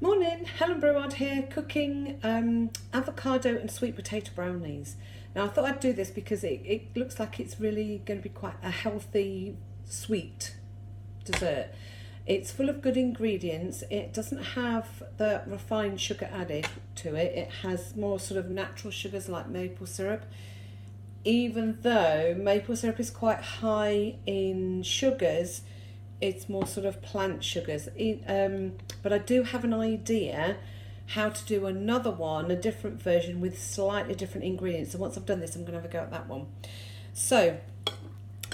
Morning, Helen Breward here, cooking avocado and sweet potato brownies. Now I thought I'd do this because it looks like it's really going to be quite a healthy, sweet dessert. It's full of good ingredients. It doesn't have the refined sugar added to it. It has more sort of natural sugars like maple syrup. Even though maple syrup is quite high in sugars, it's more sort of plant sugars. But I do have an idea how to do another one, a different version with slightly different ingredients. So once I've done this, I'm going to have a go at that one. So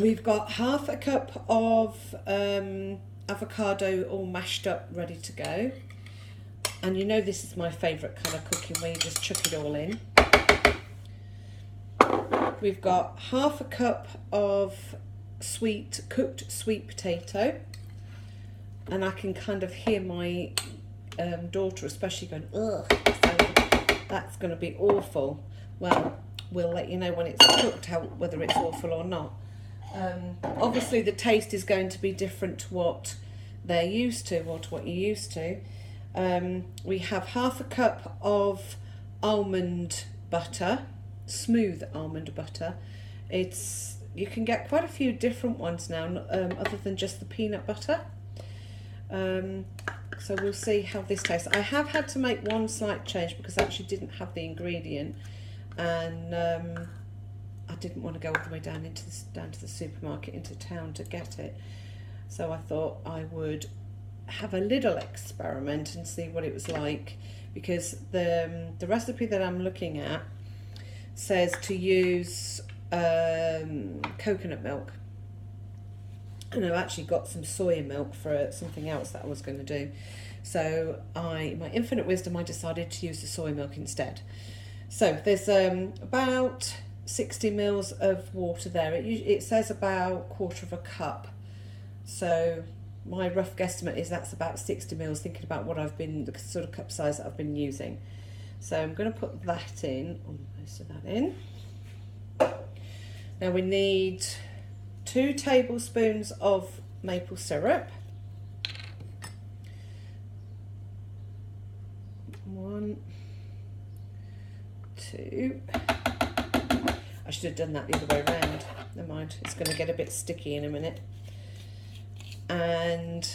we've got half a cup of avocado all mashed up, ready to go. And you know this is my favourite kind of cooking, where you just chuck it all in. We've got half a cup of cooked sweet potato, and I can kind of hear my daughter especially going, ugh, so that's going to be awful. Well, we'll let you know when it's cooked whether it's awful or not. Obviously the taste is going to be different to what they're used to, or to what you're used to. We have half a cup of almond butter, smooth almond butter. You can get quite a few different ones now, other than just the peanut butter. So we'll see how this tastes. I have had to make one slight change because I actually didn't have the ingredient, and I didn't want to go all the way down to the supermarket into town to get it. So I thought I would have a little experiment and see what it was like, because the recipe that I'm looking at says to use coconut milk, and I've actually got some soya milk for something else that I was going to do. So in my infinite wisdom, I decided to use the soy milk instead. So there's about 60 mils of water there. It says about 1/4 cup. So my rough guesstimate is that's about 60 mils, thinking about the sort of cup size that I've been using. So I'm going to put that in, most of that in. Now we need 2 tablespoons of maple syrup. 1, 2. I should have done that the other way around. Never mind, it's going to get a bit sticky in a minute. And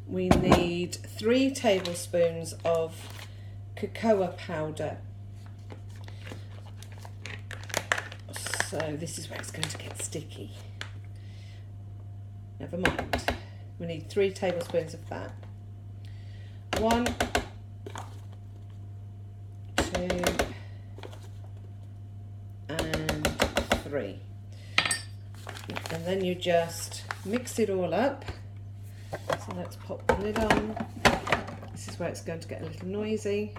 we need 3 tablespoons of cocoa powder. So this is where it's going to get sticky. Never mind. We need 3 tablespoons of that. 1, 2, and 3. And then you just mix it all up. So let's pop the lid on. This is where it's going to get a little noisy.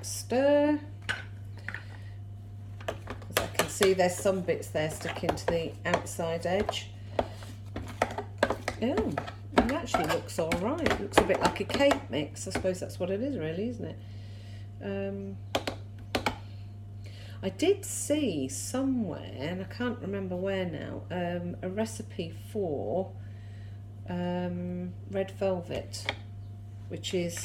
Stir, as I can see there's some bits there sticking to the outside edge. Oh, it actually looks all right. It looks a bit like a cake mix. I suppose that's what it is, really, isn't it? I did see somewhere, and I can't remember where now, a recipe for red velvet, which is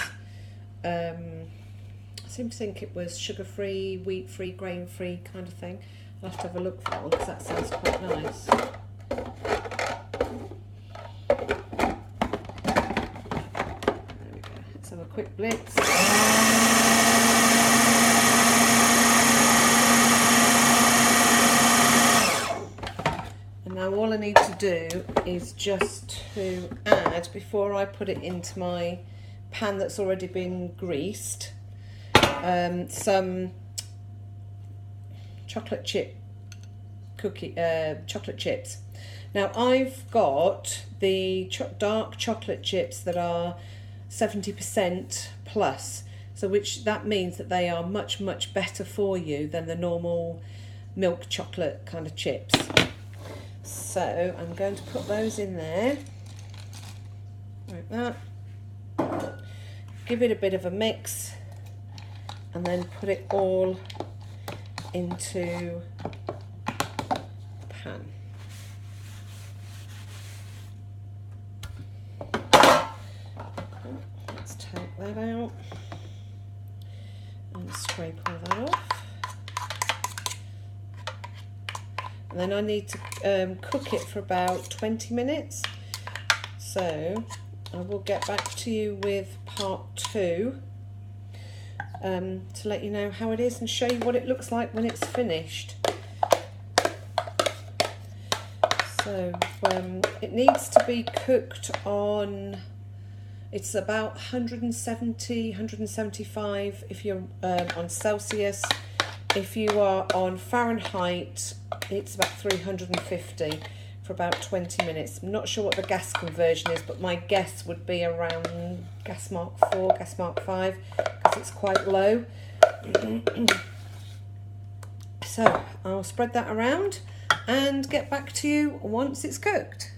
I seem to think it was sugar-free, wheat-free, grain-free kind of thing. I'll have to have a look for one because that sounds quite nice. There we go. Let's have a quick blitz. And now all I need to do is just to add, before I put it into my pan that's already been greased, some chocolate chips. Now I've got the dark chocolate chips that are 70% plus, so that means that they are much better for you than the normal milk chocolate kind of chips. So I'm going to put those in there like that. Give it a bit of a mix. and then put it all into the pan. Let's take that out and scrape all that off. And then I need to cook it for about 20 minutes. So I will get back to you with part 2 to let you know how it is and show you what it looks like when it's finished. So it needs to be cooked on, it's about 170, 175 if you're on Celsius. If you are on Fahrenheit, it's about 350 for about 20 minutes. I'm not sure what the gas conversion is, but my guess would be around gas mark 4, gas mark 5, because it's quite low. So I'll spread that around and get back to you once it's cooked.